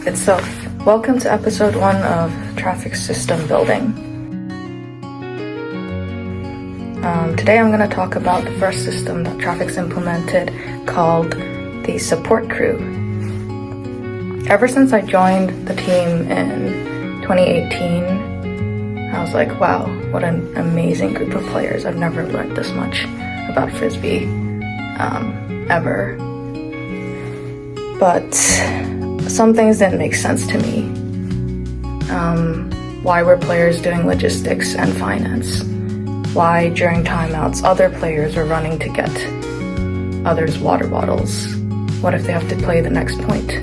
itself. Welcome to episode 1 of Traffic System Building. Today I'm going to talk about the first system that Traffic's implemented called the support crew. Ever since I joined the team in 2018, I was like, wow, what an amazing group of players. I've never learned this much about Frisbee, ever. But some things didn't make sense to me. Why were players doing logistics and finance? Why during timeouts other players were running to get others' water bottles? What if they have to play the next point?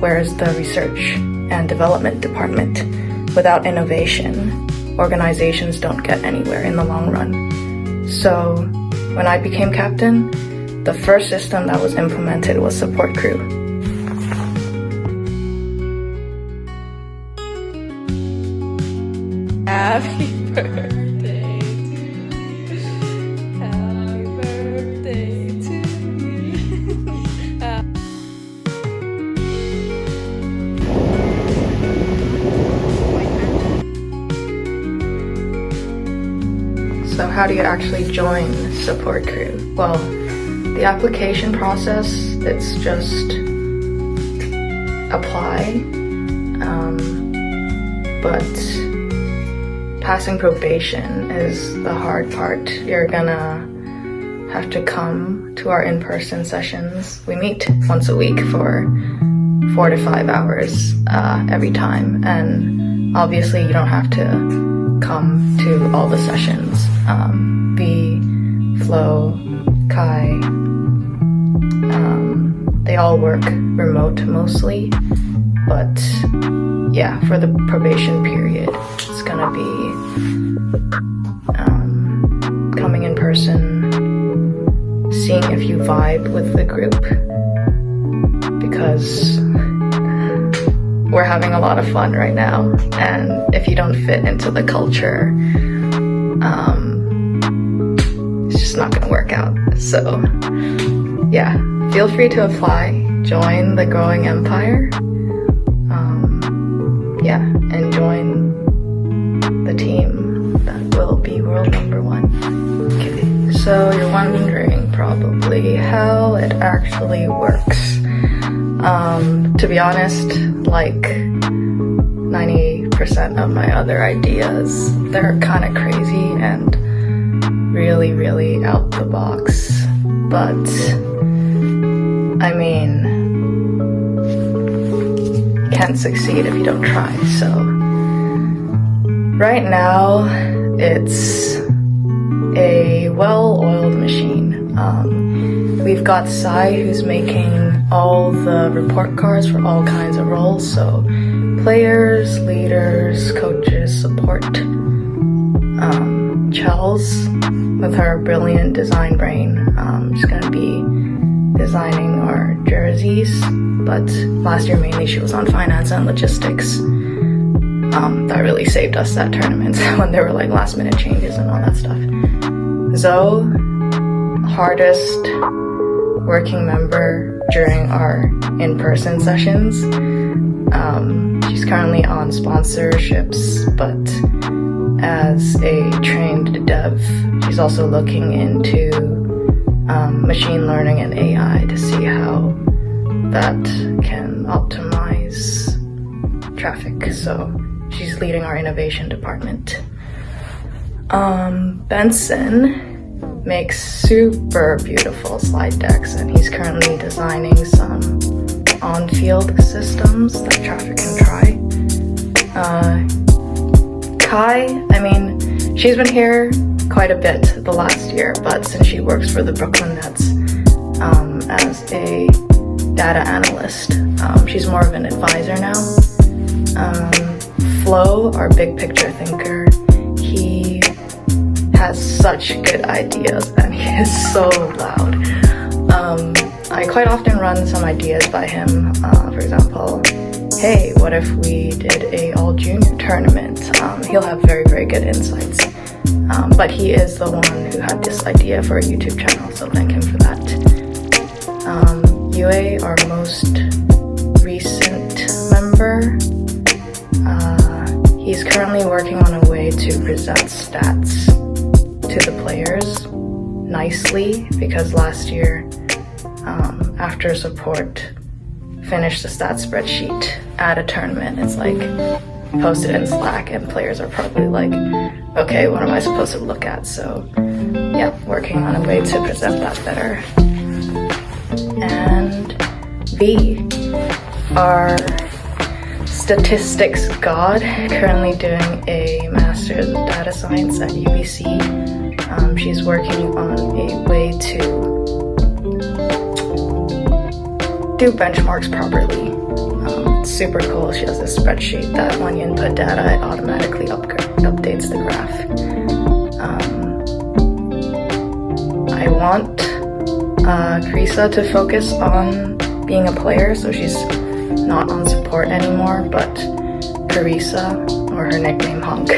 Where is the research and development department? Without innovation, organizations don't get anywhere in the long run. So when I became captain, the first system that was implemented was support crew. Happy birthday to you. Happy birthday to you. So how do you actually join support crew? Well, the application process, it's just apply, but passing probation is the hard part. You're gonna have to come to our in-person sessions. We meet once a week for 4 to 5 hours every time, and obviously you don't have to come to all the sessions. B, Flo, Kai, they all work remote mostly, but yeah, for the probation period, it's gonna be coming in person, seeing if you vibe with the group, because we're having a lot of fun right now, and if you don't fit into the culture, it's just not gonna work out. So yeah, feel free to apply, join the growing empire, and join the team that will be world number 1. Okay, so you're wondering probably how it actually works. To be honest, like 90% of my other ideas, they're kind of crazy and really, really out the box. But I mean, can't succeed if you don't try. So right now it's a well-oiled machine. We've got Sai, who's making all the report cards for all kinds of roles, so players, leaders, coaches, support. Chels, with her brilliant design brain, she's gonna be designing our jerseys, but last year mainly she was on finance and logistics. That really saved us that tournament when there were like last minute changes and all that stuff. Zoe, hardest working member during our in-person sessions. She's currently on sponsorships, but as a trained dev, she's also looking into machine learning and AI to see how that can optimize traffic. So she's leading our innovation department. Benson makes super beautiful slide decks, and he's currently designing some on-field systems that Traffic can try. Kai, I mean, she's been here quite a bit the last year, but since she works for the Brooklyn Nets as a data analyst, she's more of an advisor now. Flo, our big picture thinker, he has such good ideas and he is so loud. I quite often run some ideas by him. For example, hey, what if we did a all junior tournament? He'll have very, very good insights. But he is the one who had this idea for a YouTube channel, so thank him for that. Yue, our most recent member, to present stats to the players nicely, because last year, after support finished the stats spreadsheet at a tournament, it's like posted in Slack and players are probably like, okay, what am I supposed to look at? So yeah, working on a way to present that better. And V, our statistics god, currently doing a master's of data science at UBC. She's working on a way to do benchmarks properly. It's super cool. She has a spreadsheet that when you input data, it automatically updates the graph. I want Carissa to focus on being a player, so she's not on support anymore, but Carissa, or her nickname Hunk,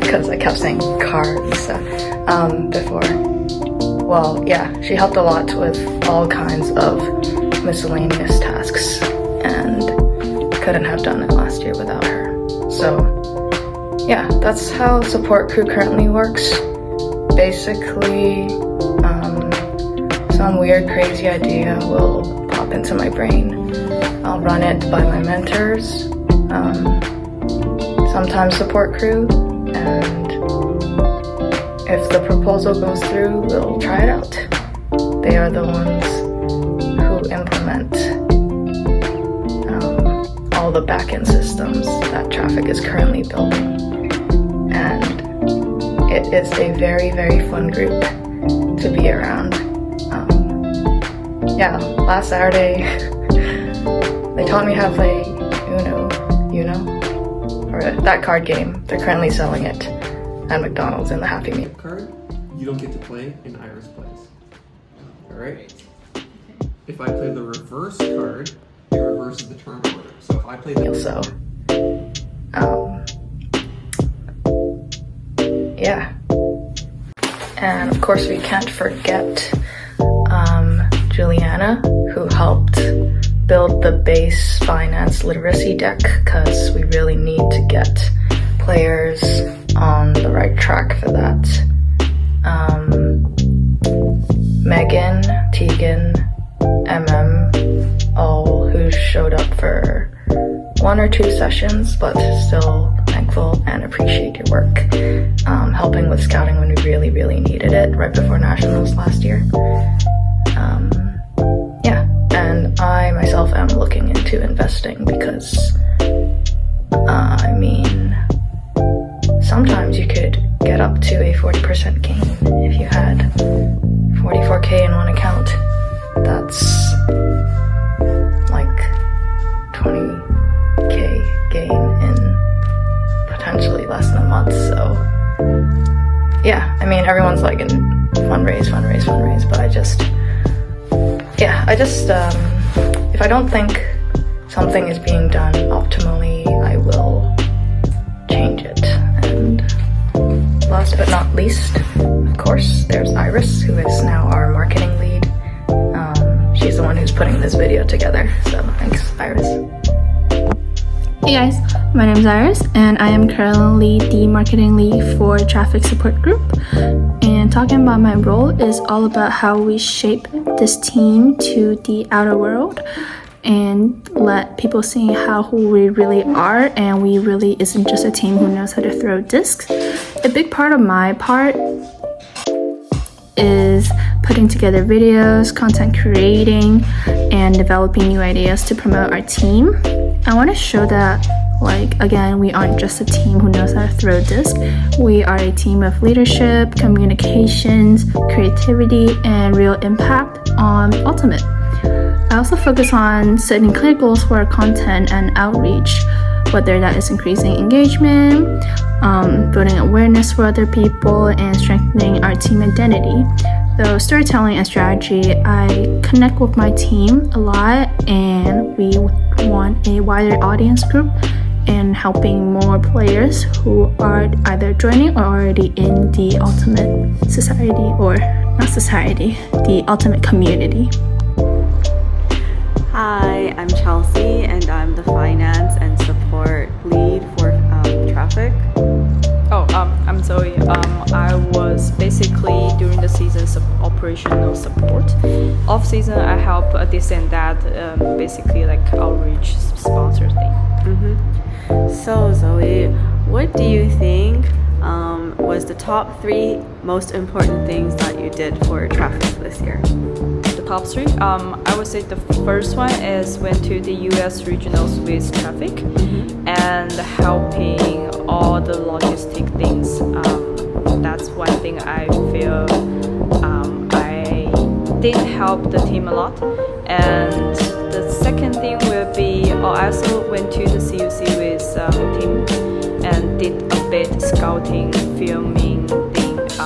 because I kept saying Carissa before. Well, yeah, she helped a lot with all kinds of miscellaneous tasks, and couldn't have done it last year without her. So yeah, that's how support crew currently works. Basically, some weird crazy idea will pop into my brain. I'll run it by my mentors, sometimes support crew, and if the proposal goes through, we'll try it out. They are the ones who implement all the backend systems that Traffic is currently building. And it is a very, very fun group to be around. Yeah, last Saturday, they taught me how to play Uno, or that card game. They're currently selling it at McDonald's in the Happy Meal. Card, you don't get to play, and Iris plays. Alright? If I play the reverse card, it reverses the turn order. So if I play the yeah. And of course we can't forget Juliana, who helped build the base finance literacy deck, because we really need to get players on the right track for that. Megan, Tegan, all who showed up for 1 or 2 sessions, but still thankful and appreciate your work. Helping with scouting when we really, really needed it right before nationals last year. Yeah, and I myself am looking into investing, because sometimes you could get up to a 40% gain if you had 44K in one account. That's like 20K gain in potentially less than a month. So yeah, everyone's like in fundraise, but I just if I don't think something is being done optimally, I will change it. And last but not least, of course, there's Iris, who is now our marketing lead. She's the one who's putting this video together, so thanks, Iris. Hey guys, my name is Iris, and I am currently the marketing lead for Traffic Support Group. And talking about my role is all about how we shape this team to the outer world and let people see who we really are, and we really isn't just a team who knows how to throw discs. A big part of my part is putting together videos, content creating, and developing new ideas to promote our team. I want to show that, again, we aren't just a team who knows how to throw disc. We are a team of leadership, communications, creativity, and real impact on Ultimate. I also focus on setting clear goals for our content and outreach, whether that is increasing engagement, building awareness for other people, and strengthening our team identity. So storytelling and strategy, I connect with my team a lot, and we want a wider audience group and helping more players who are either joining or already in the Ultimate Society, or not society, the Ultimate community. Hi, I'm Chelsea, and I'm the finance and support lead for Traffic. I'm Zoe. I was basically during the season operational support. Off season, I help this and that, basically like outreach sponsor thing. So Zoe, what do you think was the top 3 most important things that you did for traffic this year? The top 3, I would say the first one is went to the US regionals with traffic and helping all the logistic things. That's one thing I feel I did help the team a lot. And the second thing will be I also went to the CUC with team and did a bit scouting, filming thing for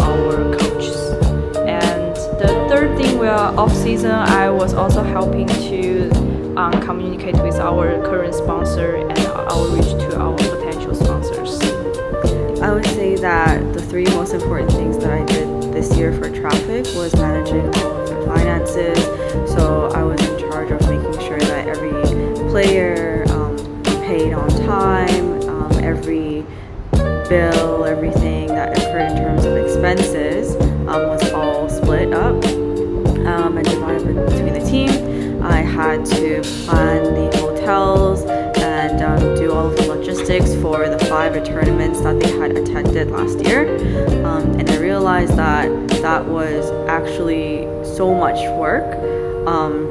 our coaches. And the third thing, off season, I was also helping to communicate with our current sponsor and outreach to our potential sponsors. I would say that the 3 most important things that I did this year for traffic was managing all of their finances. So I was in charge of making sure that every player paid on time, every bill, everything that occurred in terms of expenses was all split up and divided between the team. I had to plan the hotels and do all of the logistics for the 5 tournaments that they had attended last year. And I realized that was actually so much work.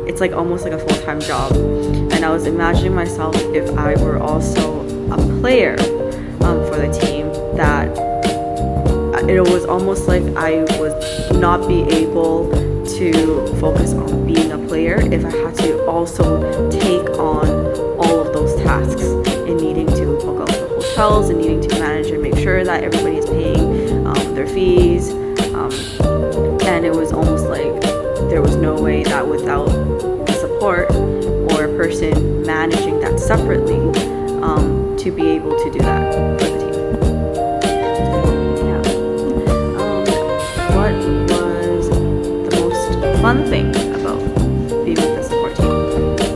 It's like almost like a full-time job. And I was imagining myself if I were also a player for the team, that it was almost like I would not be able to focus on being a player if I had to also take on all of those tasks and needing to book out the hotels and needing to manage and make sure that everybody is paying their fees. And it was almost like there was no way that without the support or a person managing that separately to be able to do that for the team. Yeah. What was the most fun thing about being with the support team?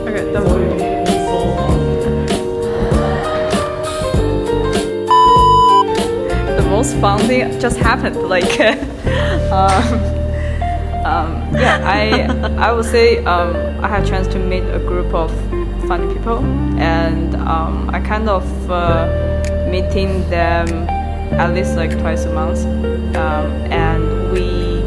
Okay, the most fun thing just happened. Like, I would say I had a chance to meet a group of funny people, and I kind of meeting them at least like twice a month, and we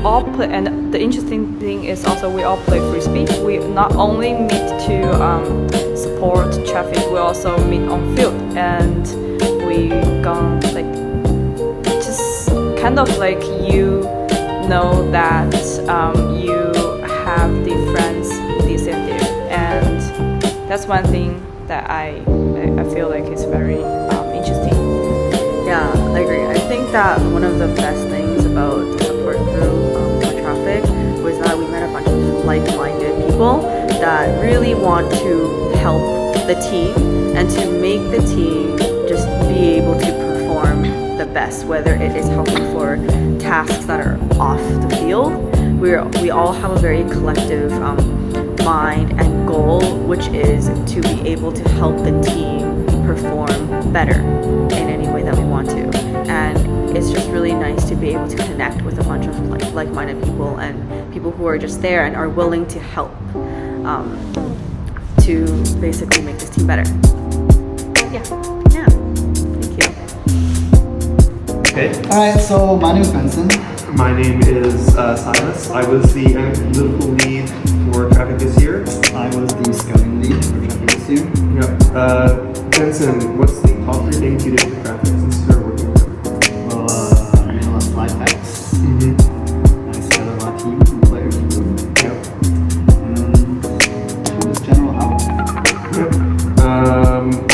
all play. And the interesting thing is also we all play frisbee. We not only meet to support traffic, we also meet on field, and we gone like just kind of like you know that you have the friends this and there, and that's one thing that I feel like is very interesting. Yeah, I agree. I think that one of the best things about the support group for traffic was that we met a bunch of like-minded people that really want to help the team and to make the team just be able to perform the best, whether it is helping for tasks that are off the field. We all have a very collective mind and goal, which is to be able to help the team perform better in any way that we want to. And it's just really nice to be able to connect with a bunch of like-minded people and people who are just there and are willing to help to basically make this team better. Yeah. Thank you. Okay. Alright, so my name is Benson. My name is Silas. I was the analytical lead for traffic this year. I was the scouting lead for traffic this year. Yep. Benson, what's the top 3 things you did for traffic since you started working with them? Well, I made a lot of slide packs. I set up my team and players through. Yep. Just general help. Yep.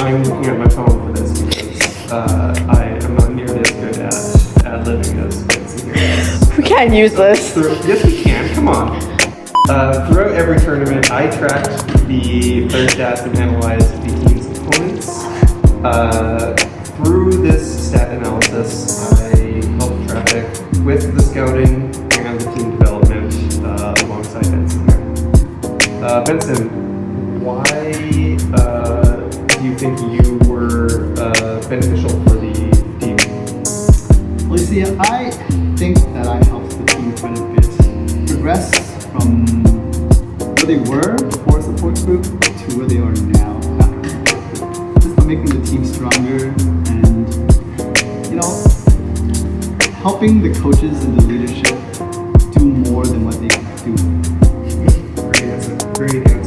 I'm looking at my phone for this because I am not nearly as good at ad-libbing as Benson here. We can't use this. Yes, we can. Come on. Throughout every tournament, I tracked the player stats and analyzed the team's opponents. Through this stat analysis, I helped traffic with the scouting and the team development alongside Benson here. Benson, why do you think you were were beneficial for the team? Well, you see, I think that I helped the team quite a bit progress from where they were before support group to where they are now after support group. Just by making the team stronger and, you know, helping the coaches and the leadership do more than what they do. Great answer. Great answer.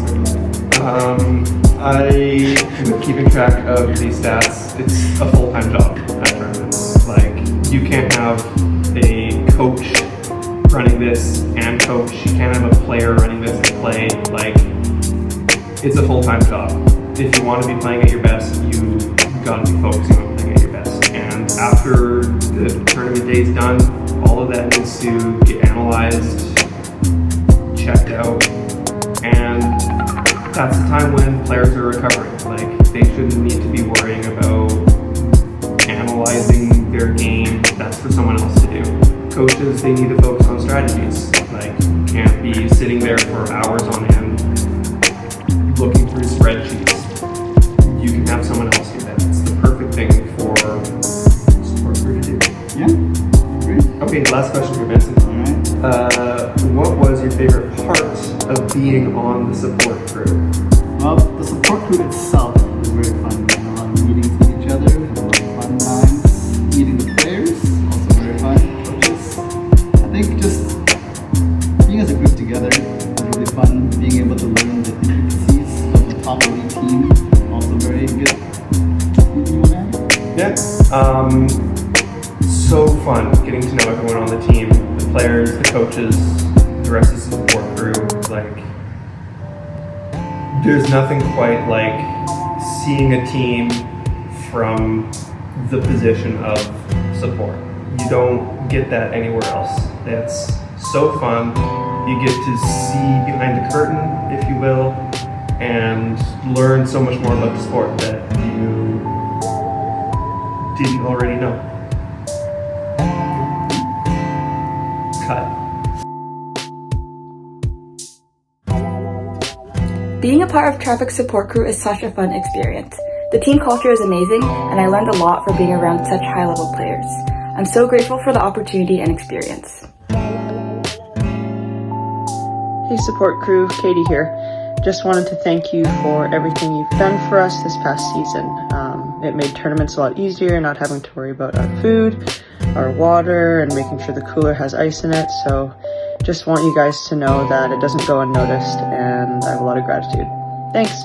With keeping track of these stats, it's a full-time job at tournaments. Like, you can't have a coach running this and coach. You can't have a player running this and play. Like, it's a full-time job. If you want to be playing at your best, you gotta be focusing on playing at your best. And after the tournament day's done, all of that needs to get analyzed, checked out, and that's the time when players are recovering. Like, they shouldn't need to be worrying about analyzing their game. That's for someone else to do. Coaches, they need to focus on strategies. Like, can't be sitting there for hours on end looking through spreadsheets. You can have someone else do that. It's the perfect thing for support crew to do. Yeah, great. Okay, last question for Vincent. Alright. What was your favorite part of being on the support crew? Well, the support crew itself was very fun. We had a lot of meetings with each other, had a lot of fun times. Meeting the players, also very fun. Coaches. I think just being as a group together was really fun. Being able to learn the intricacies of the top elite team, also very good. You want to add? Yeah. So fun getting to know everyone on the team, the players, the coaches, the rest of the support crew. Like, there's nothing quite like seeing a team from the position of support. You don't get that anywhere else. It's so fun. You get to see behind the curtain, if you will, and learn so much more about the sport that you didn't already know. Cut. Being a part of Traffic Support Crew is such a fun experience. The team culture is amazing, and I learned a lot from being around such high-level players. I'm so grateful for the opportunity and experience. Hey support crew, Katie here. Just wanted to thank you for everything you've done for us this past season. It made tournaments a lot easier, not having to worry about our food, our water, and making sure the cooler has ice in it. So just want you guys to know that it doesn't go unnoticed, and I have a lot of gratitude. Thanks.